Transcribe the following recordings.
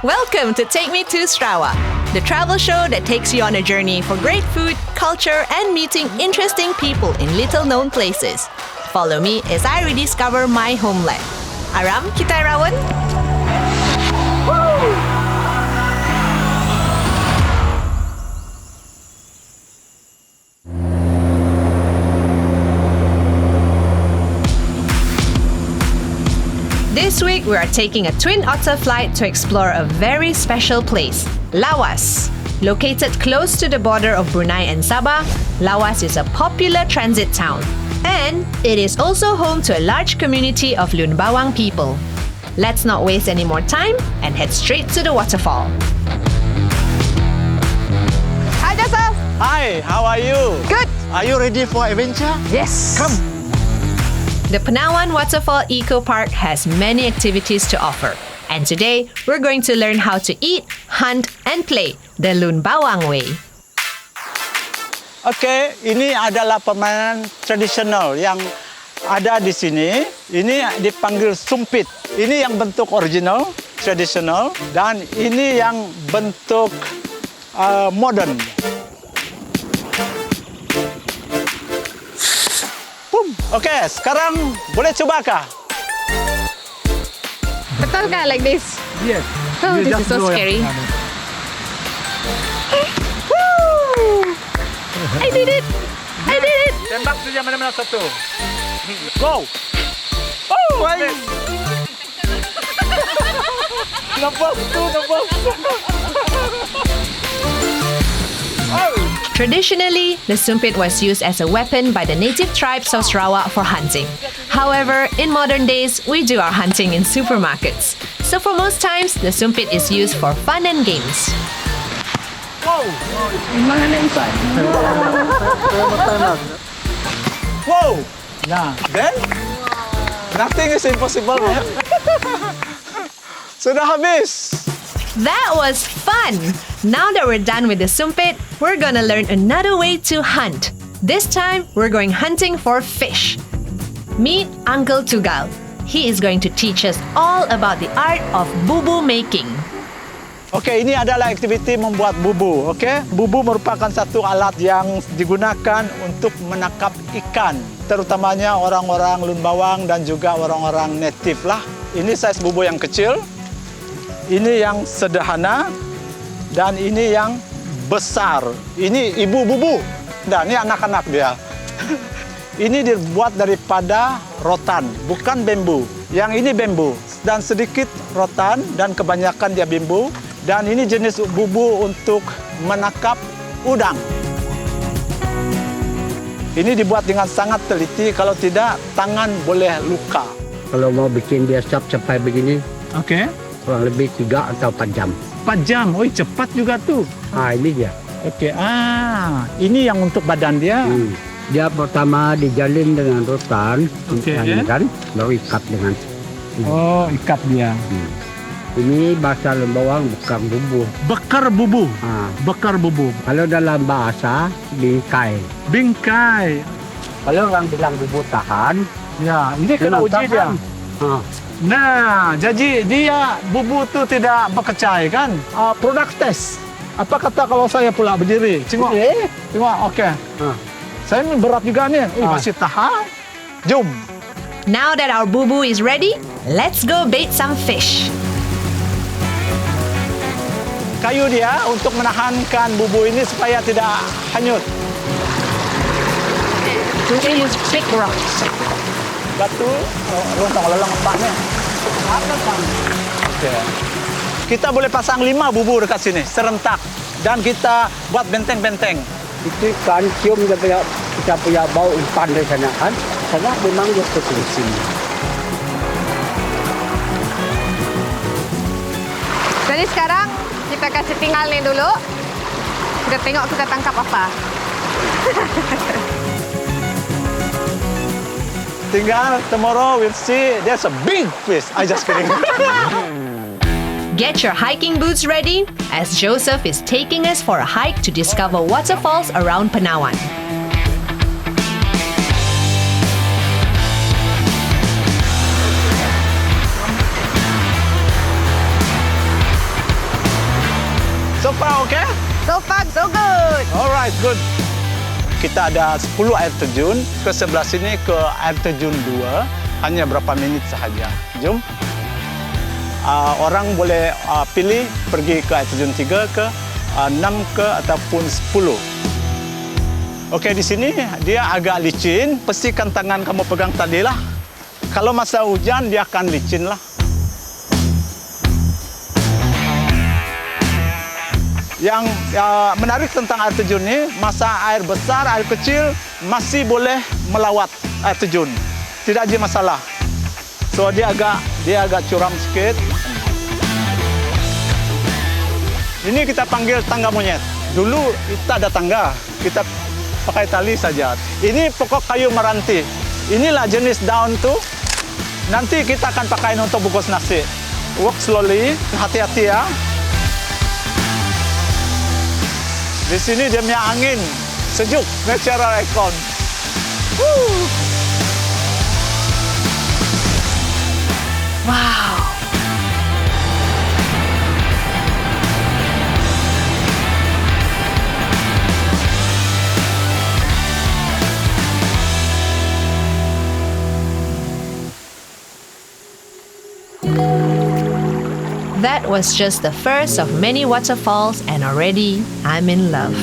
Welcome to Take Me to Sarawak, the travel show that takes you on a journey for great food, culture, and meeting interesting people in little-known places. Follow me as I rediscover my homeland. Aram, kita rawon? This week, we are taking a twin otter flight to explore a very special place, Lawas. Located close to the border of Brunei and Sabah, Lawas is a popular transit town. And it is also home to a large community of Lun Bawang people. Let's not waste any more time and head straight to the waterfall. Hi, Joseph! Hi, how are you? Good! Are you ready for adventure? Yes! Come! The Penawan Waterfall Eco Park has many activities to offer. And today, we're going to learn how to eat, hunt, and play the Lun Bawang way. Oke, ini adalah permainan tradisional yang ada di sini. Ini dipanggil sumpit. Ini yang bentuk original, tradisional, dan ini yang bentuk modern. Oke, sekarang boleh coba kah? Betul kah like this? Yes. Oh, this is so scary. I did it! I did it! Tembak saja mana-mana satu. Go! Oh, baik. Nampak tu, nampak. Traditionally, the sumpit was used as a weapon by the native tribes of Sarawak for hunting. However, in modern days, we do our hunting in supermarkets. So for most times, the sumpit is used for fun and games. Wow! Wow! Nah, then nothing is impossible. Sudah habis. That was fun! Now that we're done with the sumpit, we're gonna learn another way to hunt. This time, we're going hunting for fish. Meet Uncle Tugal. He is going to teach us all about the art of bubu making. Oke, ini adalah aktiviti membuat bubu. Oke, bubu merupakan satu alat yang digunakan untuk menangkap ikan, terutamanya orang-orang Lun Bawang dan juga orang-orang native lah. Ini size bubu yang kecil, ini yang sederhana, dan ini yang besar. Ini ibu bubu, dan ini anak-anak dia. Ini dibuat daripada rotan, bukan bambu. Yang ini bambu, dan sedikit rotan, dan kebanyakan dia bambu. Dan ini jenis bubu untuk menangkap udang. Ini dibuat dengan sangat teliti, kalau tidak tangan boleh luka. Kalau mau bikin dia siap sampai begini, Oke. kurang lebih 3 atau 4 jam. 4 jam, oi cepat juga tuh. Ini dia. Oke, ini yang untuk badan dia. Dia pertama dijalin dengan rotan, Oke. kan, baru ikat dengan ini. Oh, ikat dia. Ini bahasa Lun Bawang bukan bubu. Bekar bubu. Bekar bubu. Kalau dalam bahasa bingkai. Bingkai. Kalau orang bilang bubu tahan, Ya, ini kena uji dia. Nah, jadi dia bubu tu tidak berkecai kan? Produk test. Apa kata kalau saya pula berdiri? Tengok. Tengok, okey. Saya ni berat juga ni. Masih tahan. Jom. Now that our bubu is ready, let's go bait some fish. Kayu dia untuk menahankan bubu ini supaya tidak hanyut. We use big rocks. Batu, lontong lelang empat ni. Okey. Kita boleh pasang 5 bubu dekat sini, serentak. Dan kita buat benteng-benteng. itu ikan cium dia punya, kita punya bau umpan dari sana kan. Sana memang dia ke sini. Jadi sekarang kita kasih tinggal ni dulu. Kita tengok kita tangkap apa. Tinggal tomorrow we'll see there's a big fish. I just kidding. Get your hiking boots ready as Joseph is taking us for a hike to discover waterfalls around Penawan. So far okay? So far, so good. Alright, good. Kita ada 10 air terjun. Ke sebelah sini ke air terjun 2. Hanya berapa minit sahaja. Jom. Orang boleh pilih pergi ke air terjun 3 ke 6 ke ataupun 10. Okey, di sini dia agak licin. Pastikan tangan kamu pegang tadi lah. Kalau masa hujan dia akan licin lah. Yang menarik tentang air terjun ini, masa air besar, air kecil masih boleh melawat air terjun. Tidak ada masalah. So dia agak curam sikit. Ini kita panggil tangga monyet. Dulu kita ada tangga, kita pakai tali saja. Ini pokok kayu meranti. Inilah jenis daun tu. Nanti kita akan pakai untuk bungkus nasi. Walk slowly, hati-hati ya. Di sini dia punya angin sejuk, natural aircon. Wow! That was just the first of many waterfalls, and already I'm in love.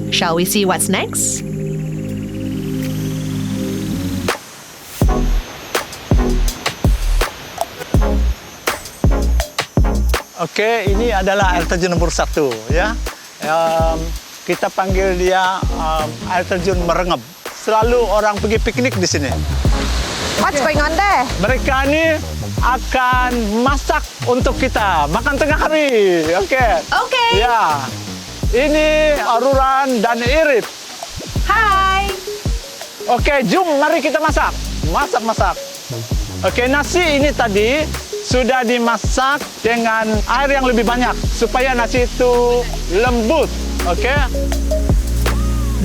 Shall we see what's next? Okey, ini adalah air terjun nomor 1 ya. Kita panggil dia air terjun Merengep. Selalu orang pergi piknik di sini. What's going on there? Mereka ni akan masak untuk kita makan tengah hari. Okey. Okay. Ya. Ini Aruran dan Irit. Hi! Okey, jom mari kita masak. Masak. Okey, nasi ini tadi sudah dimasak dengan air yang lebih banyak supaya nasi itu lembut. Okey?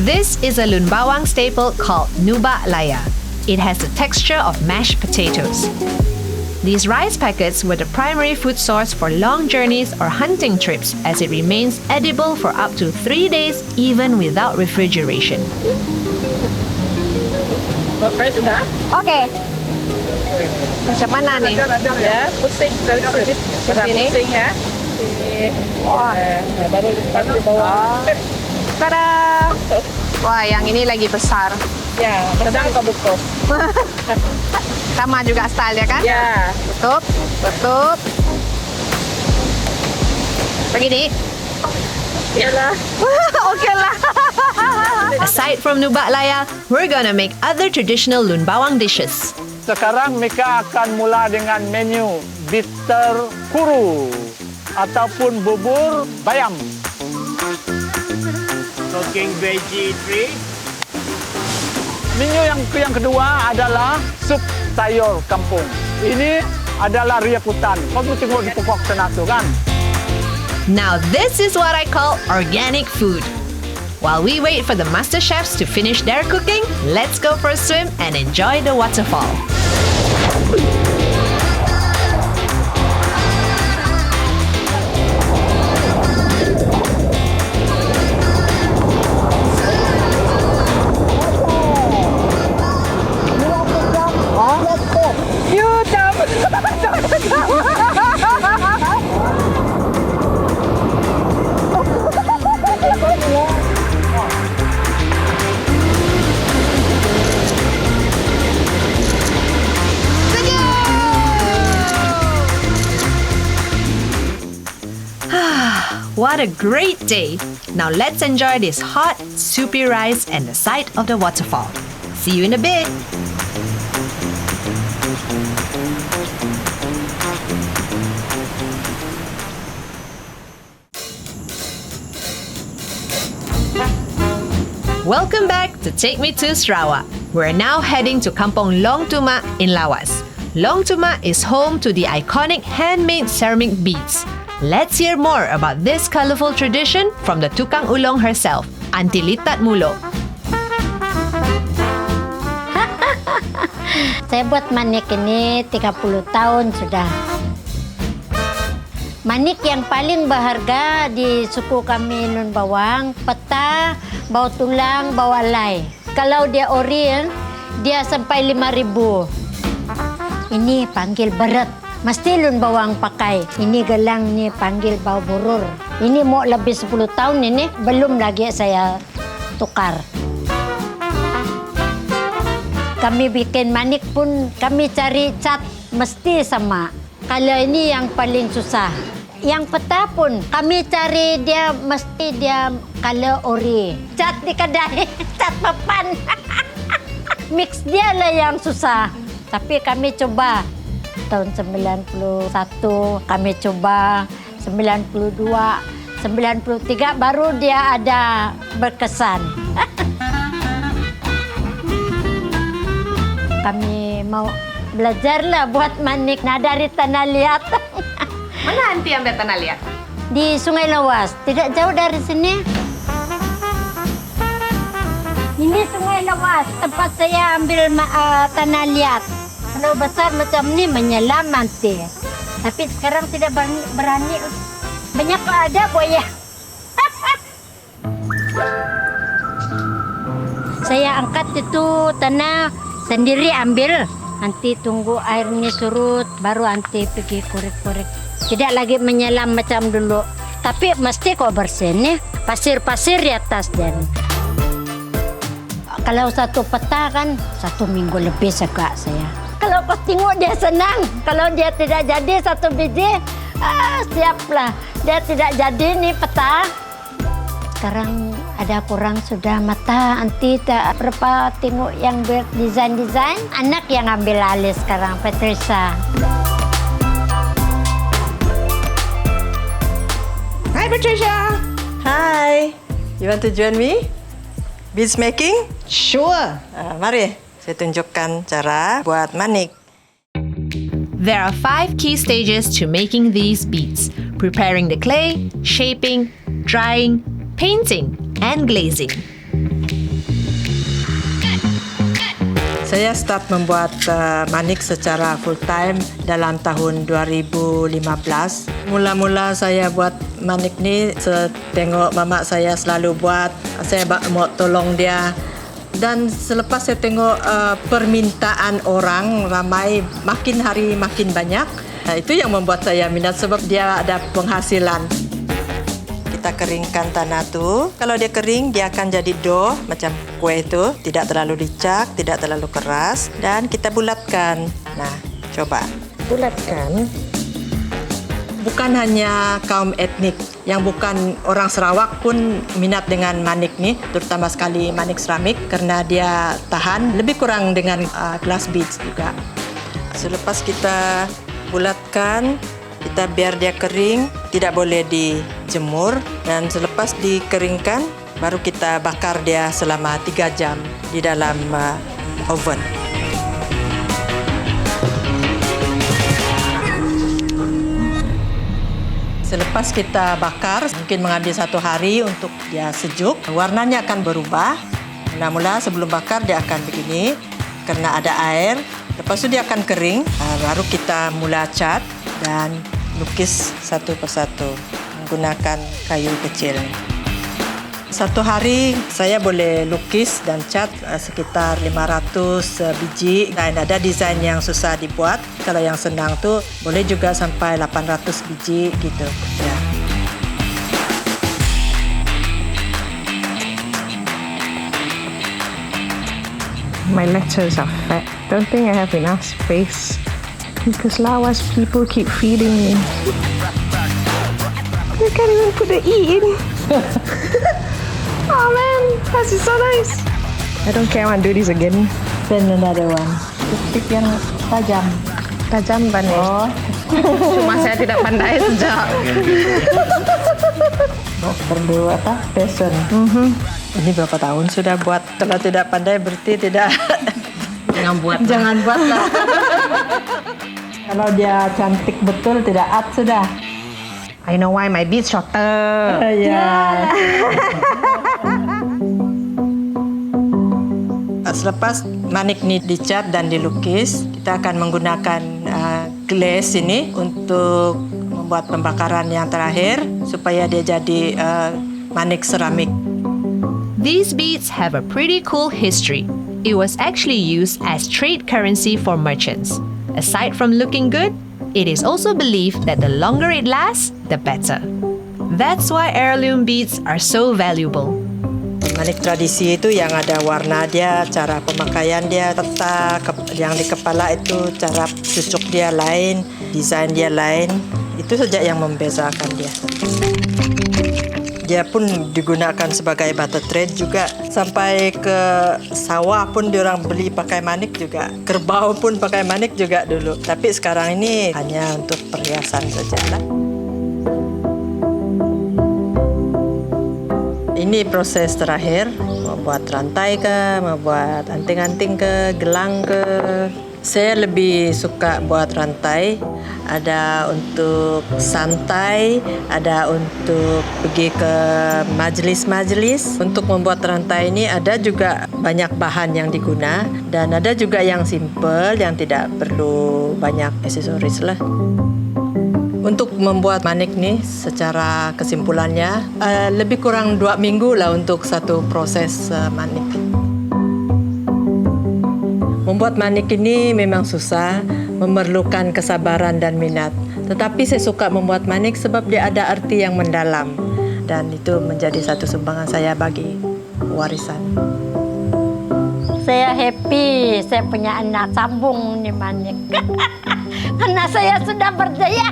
This is a Lun Bawang staple called Nuba Laya. It has the texture of mashed potatoes. These rice packets were the primary food source for long journeys or hunting trips, as it remains edible for up to 3 days even without refrigeration. Okay. Macam mana nih? Ya, pusing dari Sini. pusing ya. Wah. Baru di bawah. Tada! Wah, yang ini lagi besar. Ya, sedang kebukus. Sama juga style ya kan? Ya. Tutup. Begini. Iyalah. Oke lah. Aside from Nuba Laya, we're gonna make other traditional Lun Bawang dishes. Sekarang mereka akan mula dengan menu bitter kuru ataupun bubur bayam. Cooking veggie tree. Menu yang kedua adalah sup sayur kampung. Ini adalah riak hutan. Kamu tengok di pokok sana tu kan? Now this is what I call organic food. While we wait for the master chefs to finish their cooking, let's go for a swim and enjoy the waterfall. What a great day! Now let's enjoy this hot, soupy rice and the sight of the waterfall. See you in a bit! Welcome back to Take Me to Sarawak. We're now heading to Kampung Long Tuma in Lawas. Long Tuma is home to the iconic handmade ceramic beads. Let's hear more about this colourful tradition from the Tukang Ulong herself, Aunty Litat Mulo. Saya buat manik ini 30 tahun sudah. Manik yang paling berharga di suku kami Nun Bawang, peta, bau tulang, bau alai. Kalau dia ori, dia sampai 5.000. Ini panggil berat. Mesti Lun Bawang pakai. Ini gelang ni panggil bau burur. Ini mau lebih 10 tahun ini, belum lagi saya tukar. Kami bikin manik pun, kami cari cat mesti sama. Kalau ini yang paling susah. Yang peta pun, kami cari dia mesti dia color ori. Cat di kedai, cat papan. Mix dia lah yang susah. Tapi kami coba. Tahun 91 kami coba, 92, 93 baru dia ada berkesan. Kami mau belajarlah buat manik dari tanah liat. Mana anti ambil tanah liat? Di Sungai Lawas, tidak jauh dari sini. Ini Sungai Lawas, tempat saya ambil tanah liat. Kalau besar macam ni menyelam nanti. Tapi sekarang tidak berani. Banyak ada buaya. Saya angkat itu tanah sendiri ambil. Nanti tunggu airnya surut, baru nanti pergi korek-korek. Tidak lagi menyelam macam dulu. Tapi mesti kok bersih nih. Pasir-pasir di atas dan. Kalau satu peta kan 1 minggu lebih segak saya. Kalau kau tengok dia senang. Kalau dia tidak jadi 1 biji, siaplah. Dia tidak jadi nih peta. Sekarang ada kurang sudah mata. Nanti tak berapa tengok yang berdesain-desain. Anak yang ambil alih sekarang, Patricia. Hi Patricia. Hi. You want to join me? Beads making? Sure. Mari, saya tunjukkan cara buat manik. There are 5 key stages to making these beads: preparing the clay, shaping, drying, painting, and glazing. Saya start membuat manik secara full time dalam tahun 2015. Mula-mula saya buat manik ni, tengok mama saya selalu buat, saya mau tolong dia. Dan selepas saya tengok permintaan orang ramai, makin hari makin banyak. Itu yang membuat saya minat sebab dia ada penghasilan. Kita keringkan tanah tu. Kalau dia kering, dia akan jadi dough macam kue tu. Tidak terlalu dicak, tidak terlalu keras. Dan kita bulatkan. Nah, coba. Bulatkan. Bukan hanya kaum etnik, yang bukan orang Sarawak pun minat dengan manik ni, terutama sekali manik seramik karena dia tahan lebih kurang dengan glass beads juga. Selepas kita bulatkan, kita biar dia kering, tidak boleh dijemur, dan selepas dikeringkan baru kita bakar dia selama 3 jam di dalam oven. Selepas kita bakar, mungkin mengambil 1 hari untuk dia sejuk. Warnanya akan berubah. Mula-mula sebelum bakar dia akan begini, karena ada air. Lepas itu dia akan kering. Baru kita mula cat dan lukis satu persatu menggunakan kayu kecil. 1 hari saya boleh lukis dan cat sekitar 500 biji. Dan ada desain yang susah dibuat. Kalau yang senang tu boleh juga sampai 800 biji gitu. Ya. My letters are fat. Don't think I have enough space because Lawas people keep feeding me. I can't even put the E in. Oh man, this is so nice. I don't care, I want to do this again. Then another one. Tip yang tajam. Tajam panis. Oh. Cuma saya tidak pandai sejak. Perlu apa? Passion. Ini berapa tahun sudah buat? Kalau tidak pandai berarti tidak. Jangan buatlah. Kalau dia cantik betul, tidak art sudah. I know why my beats shorter. Ya. Selepas manik ni dicat dan dilukis, kita akan menggunakan glaze ini untuk membuat pembakaran yang terakhir supaya dia jadi manik seramik. These beads have a pretty cool history. It was actually used as trade currency for merchants. Aside from looking good, it is also believed that the longer it lasts, the better. That's why heirloom beads are so valuable. Manik tradisi itu yang ada warna dia, cara pemakaian dia, peta yang di kepala itu cara cucuk dia lain, desain dia lain. Itu saja yang membezakan dia. Dia pun digunakan sebagai barter trade juga. Sampai ke sawah pun diorang beli pakai manik juga. Kerbau pun pakai manik juga dulu. Tapi sekarang ini hanya untuk perhiasan saja lah. Ini proses terakhir, membuat rantai ke, membuat anting-anting ke, gelang ke. Saya lebih suka buat rantai. Ada untuk santai, ada untuk pergi ke majlis-majlis. Untuk membuat rantai ini ada juga banyak bahan yang diguna dan ada juga yang simple, yang tidak perlu banyak aksesoris lah. Untuk membuat manik ni secara kesimpulannya lebih kurang 2 minggu lah untuk satu proses manik. Membuat manik ini memang susah, memerlukan kesabaran dan minat. Tetapi saya suka membuat manik sebab dia ada arti yang mendalam dan itu menjadi satu sumbangan saya bagi warisan. Saya happy, saya punya anak sambung ni manik. Anak saya sudah berjaya.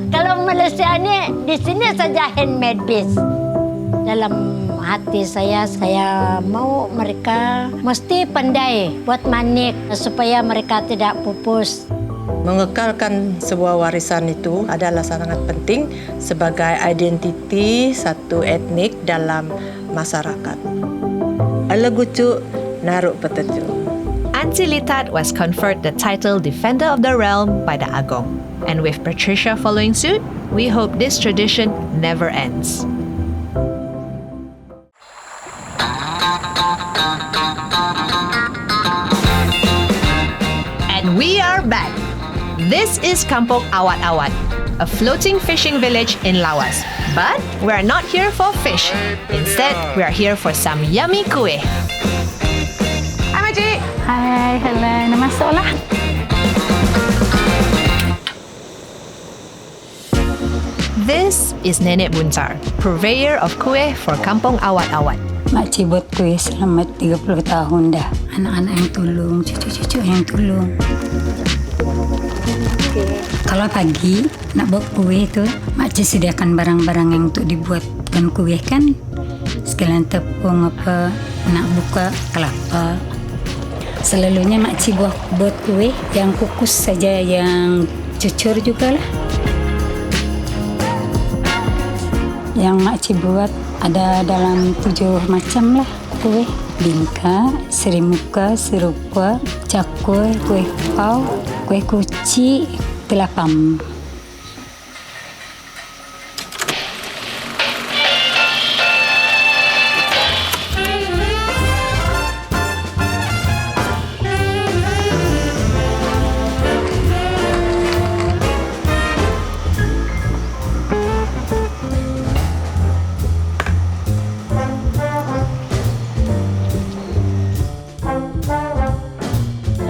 Kalau Malaysia ni, di sini saja handmade piece. Dalam hati saya mau mereka mesti pandai buat manik supaya mereka tidak pupus. Mengekalkan sebuah warisan itu adalah sangat penting sebagai identiti satu etnik dalam masyarakat. Alagucu Naruk Peteju. Auntie Litat was conferred the title Defender of the Realm by the Agong. And with Patricia following suit, we hope this tradition never ends. And we are back. This is Kampung Awat Awat, a floating fishing village in Lawas. But we are not here for fish. Instead, we are here for some yummy kuih. Hai Makcik. Hai, Helen. Masuklah. This is Nenek Buntar, purveyor of kuih for Kampung Awat Awat. Makcik buat kuih selama 30 tahun dah. Anak-anak yang tolong, cucu-cucu yang tolong. Kalau pagi nak buat kuih tu, makcik sediakan barang-barang yang untuk dibuatkan kuih kan. Sekalian tepung apa, nak buka kelapa. Selalunya makcik buat kuih yang kukus saja, yang cucur jugalah. Yang makcik buat ada dalam 7 macam lah kuih. Bingka, serimuka, serupa, cakwe, kuih pau, kuih kuci, telapam.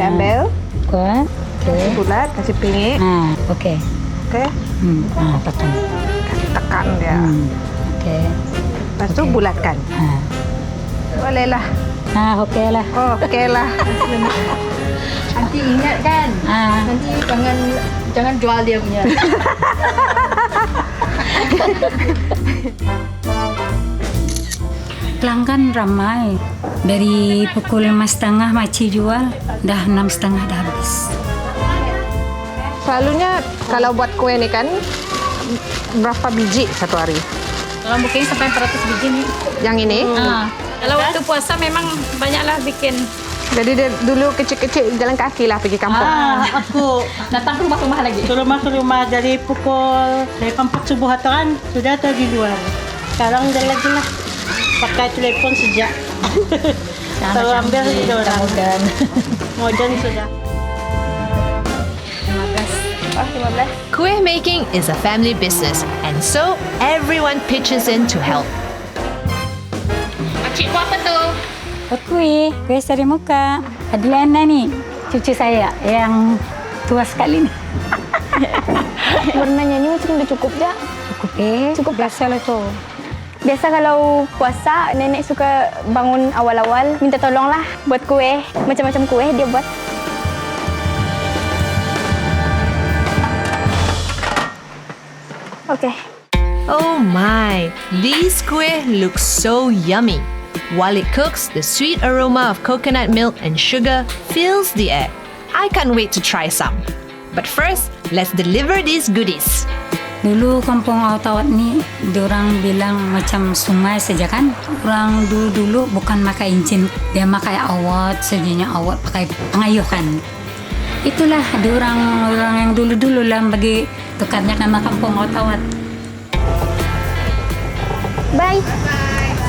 Ambil. Kuat. Okey. Bulat, kasih pingit. Okey. Okey. Tekan. Tekan dia. Okey. Lepas tu bulatkan. Bolehlah. Okeylah. Oh, okeylah. Nanti ingat kan? Nanti jangan jual dia punya. Pelanggan ramai. Dari pukul 5.30 makcik jual, dah 6.30 dah habis. Selalunya kalau buat kue ni kan, berapa biji satu hari? Kalau booking sampai 400 biji nih. Yang ini? Kalau waktu puasa memang banyaklah bikin. Jadi dia dulu kecil-kecil jalan kaki lah pergi kampung. Aku datang ke rumah-rumah lagi. Suruh masuk rumah dari pukul 4 subuh atau kan sudah atau di luar. Sekarang udah lagi lah. Pakai telepon sejak. Kalau ambil sudah orang. Modern sudah. Terima kasih. Kuih making is a family business, and so everyone pitches in to help. Makcik buat apa tu? Kuih sari muka. Adliana nih, cucu saya yang tua sekali nih. Warnanya ini macam udah cukup dah. Cukup biasa lah tuh. Biasa kalau puasa, nenek suka bangun awal-awal, minta tolong lah buat kuih. Macam-macam kuih dia buat. Okay. Oh my, these kuih look so yummy. While it cooks, the sweet aroma of coconut milk and sugar fills the air. I can't wait to try some. But first, let's deliver these goodies. Dulu kampung Awat-Awat ni, diorang bilang macam sungai saja kan. Orang dulu bukan pakai injin, dia pakai awat sejanya, awat pakai pengayuh kan. Itulah diorang yang dulu-dulu lah bagi tukarnya nama kampung Awat-Awat. Bye.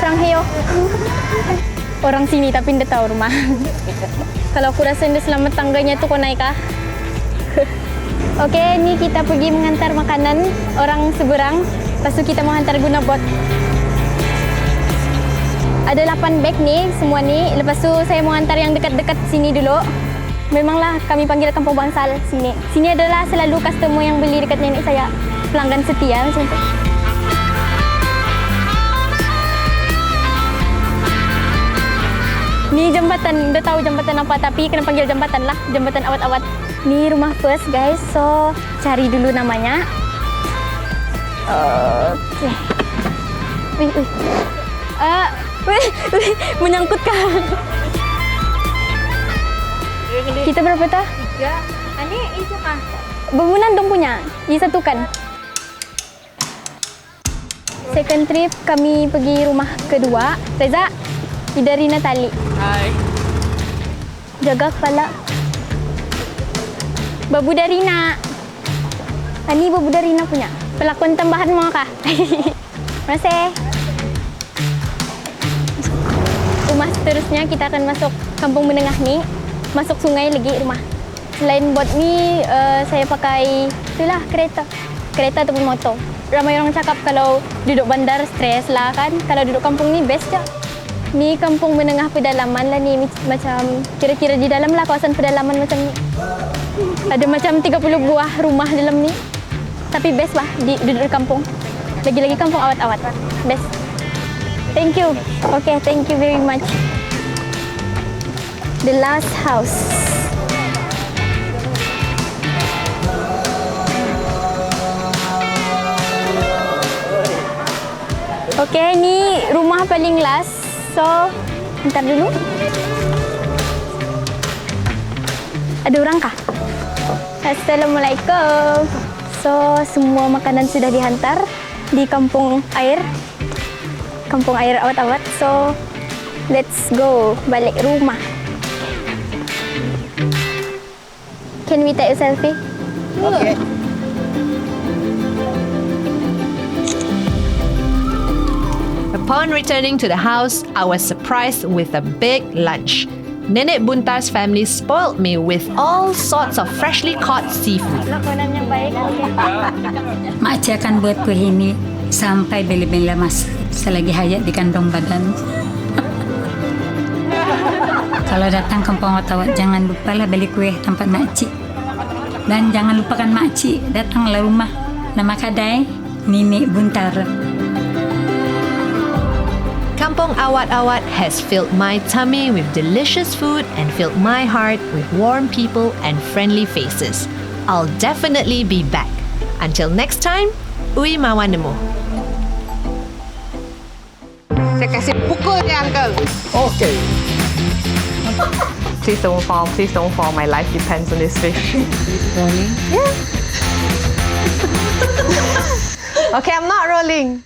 Serang heyo. Orang sini tapi ndak tahu rumah. Kalau aku rasa ndak selamat tangganya tu kau naik kah? Okey, ni kita pergi mengantar makanan orang seberang. Lepas tu kita mau hantar guna bot. Ada 8 beg ni, semua ni. Lepas tu saya mau hantar yang dekat-dekat sini dulu. Memanglah kami panggil kampung bangsal sini. Sini adalah selalu customer yang beli dekat nenek saya. Pelanggan setia macam tu. Ni jambatan, dah tahu jambatan apa tapi kena panggil jambatan lah, jambatan Awat-Awat. Ni rumah first guys, so cari dulu namanya. Okey. Menyangkut kah? Kita berapa tah? 3. Ani itu mah. Bangunan dong punya, disatukan. Second trip kami pergi rumah kedua. Reza, dari Natali. Hai. Jaga kepala. Babu Darina. Ini Babu Darina punya. Pelakon tambahan mo kah? Masih. Rumah seterusnya kita akan masuk kampung menengah ni. Masuk sungai lagi rumah. Selain bot ni, saya pakai itulah kereta. Kereta ataupun motor. Ramai orang cakap kalau duduk bandar stres lah kan. Kalau duduk kampung ni best je. Ni kampung menengah pedalaman lah ni, macam kira-kira di dalam lah kawasan pedalaman macam ni. Ada macam 30 buah rumah dalam ni. Tapi best lah duduk di kampung. Lagi-lagi kampung Awat-Awat. Best. Thank you. Okay, thank you very much. The last house. Okay, ni rumah paling last. So, bentar dulu. Ada orang kah? Assalamualaikum. So, semua makanan sudah dihantar di kampung air. Kampung air Awat-Awat. So, let's go balik rumah. Can we take a selfie? Okay. Upon returning to the house, I was surprised with a big lunch. Nenek Buntar's family spoiled me with all sorts of freshly caught seafood. Makanannya baik. Makcik akan buat kuih ini sampai bila-bila mas selagi hayat di kandung badan. Kalau datang kampung Awat-Awat, jangan lupalah beli kuih tempat makcik. Dan jangan lupakan makcik, datanglah rumah. Nama kedai Nenek Buntar. Kampung Awat-Awat has filled my tummy with delicious food and filled my heart with warm people and friendly faces. I'll definitely be back. Until next time, Ui Mawan nemu. Saya kasih pukul dia, Uncle. Okay. Please don't fall. Please don't fall. My life depends on this fish. Okay, I'm not rolling.